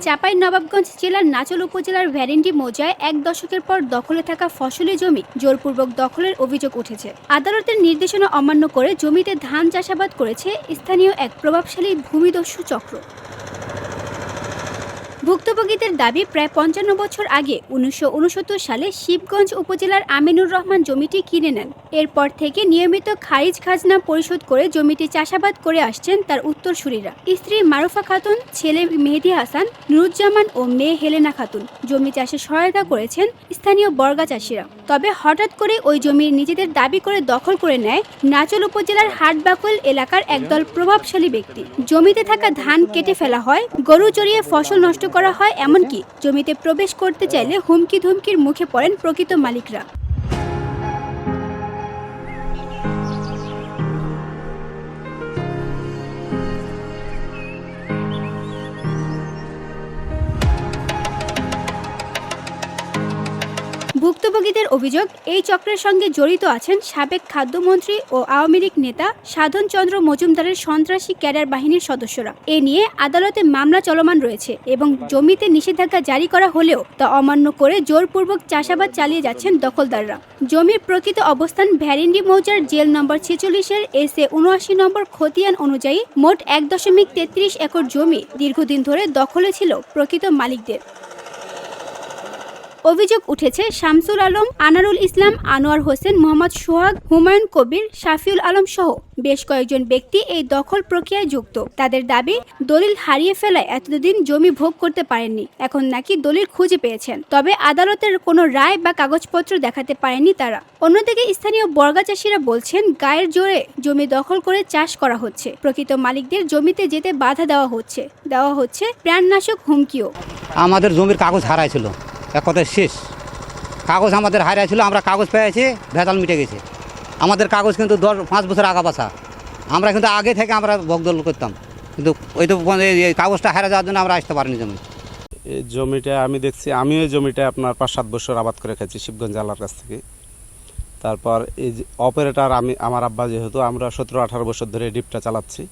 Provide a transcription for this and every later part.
চাঁপাইনবাবগঞ্জ জেলার নাচল উপজেলার ভ্যারেন্ডি মৌজায় ১ দশকের পর দখলে থাকা ফসলি জমি জোরপূর্বক দখলের অভিযোগ উঠেছে। আদালতের নির্দেশনা অমান্য করে জমিতে ধান চাষাবাদ করেছে স্থানীয় এক প্রভাবশালী ভূমিদস্যু চক্র। ভুক্তভোগীদের দাবি, প্রায় ৫৫ বছর আগে ১৯৬৯ সালে শিবগঞ্জ উপজেলার আমিনুর রহমান জমিটি কিনে নেন। এরপর থেকে নিয়মিত খারিজ খাজনা পরিশোধ করে জমিটি চাষাবাদ করে আসছেন তার উত্তরসূরিরা। স্ত্রী মারুফা খাতুন, ছেলে মেহেদি হাসান, নুরুজ্জামান ও মেয়ে হেলেনা খাতুন। জমি চাষে সহায়তা করেছেন স্থানীয় বর্গা চাষিরা। তবে হঠাৎ করে ওই জমি নিজেদের দাবি করে দখল করে নেয় নাচল উপজেলার হাটবাকুল এলাকার একদল প্রভাবশালী ব্যক্তি। জমিতে থাকা ধান কেটে ফেলা হয়, গরু চড়িয়ে ফসল নষ্ট করা হয়, এমনকি জমিতে প্রবেশ করতে চাইলে হুমকি ধমকির মুখে পড়েন প্রকৃত মালিকরা। ভুক্তভোগীদের অভিযোগ, এই চক্রের সঙ্গে জড়িত আছেন সাবেক খাদ্যমন্ত্রী ও আওয়ামী লীগ নেতা সাধন চন্দ্র মজুমদারের সন্ত্রাসী ক্যাডার বাহিনীর সদস্যরা। এ নিয়ে আদালতে মামলা চলমান রয়েছে এবং জমিতে নিষেধাজ্ঞা জারি করা হলেও তা অমান্য করে জোরপূর্বক চাষাবাদ চালিয়ে যাচ্ছেন দখলদাররা। জমির প্রকৃত অবস্থান ভ্যারেন্ডি মৌজার জেল নম্বর ৪৬-এর এসএ ৭৯ নম্বর খতিয়ান অনুযায়ী মোট ১.৩৩ একর জমি দীর্ঘদিন ধরে দখলে ছিল প্রকৃত মালিকদের। অভিযোগ উঠেছে শামসুল আলম, আনারুল ইসলাম, আনোয়ার হোসেন, মোহাম্মদ সোহাগ, হুমায়ুন কবির, শাফিউল আলম সহ বেশ কয়েকজন ব্যক্তি এই দখল প্রক্রিয়ায় যুক্ত। তাদের দাবি, দলিল হারিয়ে ফেলায় এতদিন জমি ভোগ করতে পারেননি, এখন নাকি দলিল খুঁজে পেয়েছেন। তবে আদালতের কোনো রায় বা কাগজপত্র দেখাতে পারেননি তারা। অন্যদিকে স্থানীয় বর্গা চাষিরা বলছেন, গায়ের জোরে জমি দখল করে চাষ করা হচ্ছে, প্রকৃত মালিকদের জমিতে যেতে বাধা দেওয়া হচ্ছে প্রাণনাশক হুমকিও। আমাদের জমির কাগজ হারাইছিল, এক কথায় শেষ। কাগজ আমাদের হারিয়েছিল, আমরা কাগজ পেয়েছি, ভেজাল মিটে গেছে। আমাদের কাগজ কিন্তু 5 বছর আগা পাছা, আমরা কিন্তু আগে থেকে আমরা ভোগদল করতাম, কিন্তু ওই তো এই কাগজটা হারা যাওয়ার জন্য আমরা আসতে পারিনি জমি। এই জমিটা আমি দেখছি, আমিও এই জমিটা আপনার ৫-৭ বছর আবাদ করে খেয়েছি শিবগঞ্জ জেলার কাছ থেকে। তারপর এই যে অপারেটর আমার আব্বা, যেহেতু আমরা 17-18 বছর ধরে ডিপটা চালাচ্ছি,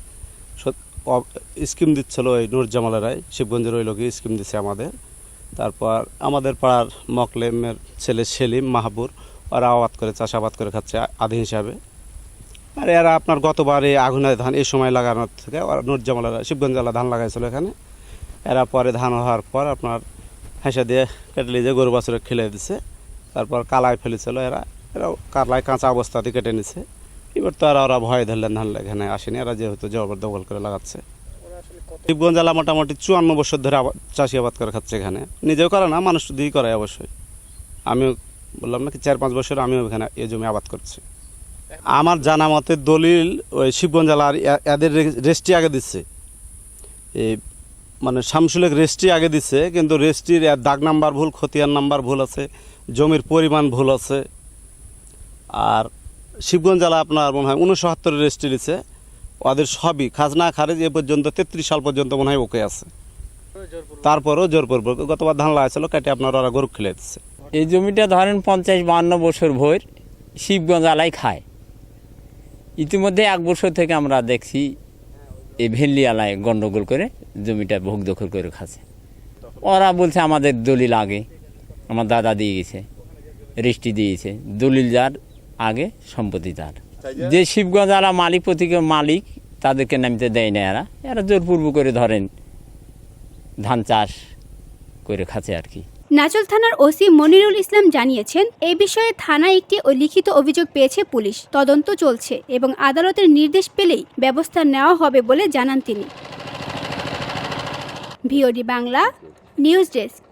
স্কিম দিচ্ছিল ওই নুরজামালেরাই, শিবগঞ্জের ওই লোকই স্কিম দিচ্ছে আমাদের। তারপর আমাদের পাড়ার মকলেমের ছেলে সেলিম, মাহবুর, ওরা আবাদ করে চাষাবাদ করে খাচ্ছে আধি হিসাবে। আর এরা আপনার গতবার এই আগুনের ধান এই সময় লাগানোর থেকে ওরা নুরজামালেরা শিবগঞ্জ জেলা ধান লাগাইছিল এখানে। এরা পরে ধান হওয়ার পর আপনার হেঁসা দিয়ে কেটে দিয়ে গরু বাছুরে খেলে দিচ্ছে। তারপর কালায় ফেলেছিল এরা কালায় কাঁচা অবস্থাতে কেটে নিছে। এবার তো ওরা ভয় ধরলেন ধান এখানে আসেনি, এরা যেহেতু জবরদখল করে লাগাচ্ছে। শিবগঞ্জ জেলা মোটামুটি 54 বছর ধরে চাষি আবাদ করে খাচ্ছে এখানে, নিজেও করে না, মানুষ দিয়েই করে অবশ্যই। আমিও বললাম না কি 4-5 বছর আমিও এখানে এই জমি আবাদ করছি। আমার জানা মতে দলিল ওই শিবগঞ্জ জেলার এদের রেস্ট্রি আগে দিচ্ছে, এই মানে শামসুলেক রেস্ট্রি আগে দিচ্ছে, কিন্তু রেস্ট্রির দাগ নাম্বার ভুল, খতিয়ান নাম্বার ভুল আছে, জমির পরিমাণ ভুল আছে। আর শিবগঞ্জ জেলা আপনার মনে হয় 69 রেস্ট্রি দিচ্ছে, ওদের সবই খাজনা খারিজ এ পর্যন্ত 33 সাল পর্যন্ত মনে হয় ওকে আছে। তারপরেও জোরপূর্বক গতবার ধান লাগাইছিল, কেটে আপনার ওরা গরু খেলে দিচ্ছে। এই জমিটা ধরেন 50-52 বছর ভোর শিবগঞ্জ আলাই খায়। ইতিমধ্যে 1 বছর থেকে আমরা দেখছি এই ভেল্লি আলায় গন্ডগোল করে জমিটা ভোগ দখল করে খাচ্ছে। ওরা বলছে আমাদের দলিল আগে, আমার দাদা দিয়ে গেছে, রেস্ট্রি দিয়েছে, দলিল যার আগে সম্পত্তি তার। যে শিবগঞ্জ আলা মালিক প্রতীকের মালিক, তাদেরকে নামতে দেয় না। এরা জোরপূর্বক করে ধরেন ধান চাষ করে খাচ্ছে আর কি। নাচল থানার ওসি মনিরুল ইসলাম জানিয়েছেন, এই বিষয়ে থানায় একটি লিখিত অভিযোগ পেয়েছে পুলিশ, তদন্ত চলছে এবং আদালতের নির্দেশ পেলেই ব্যবস্থা নেওয়া হবে বলে জানান তিনি। VOD Bangla news desk.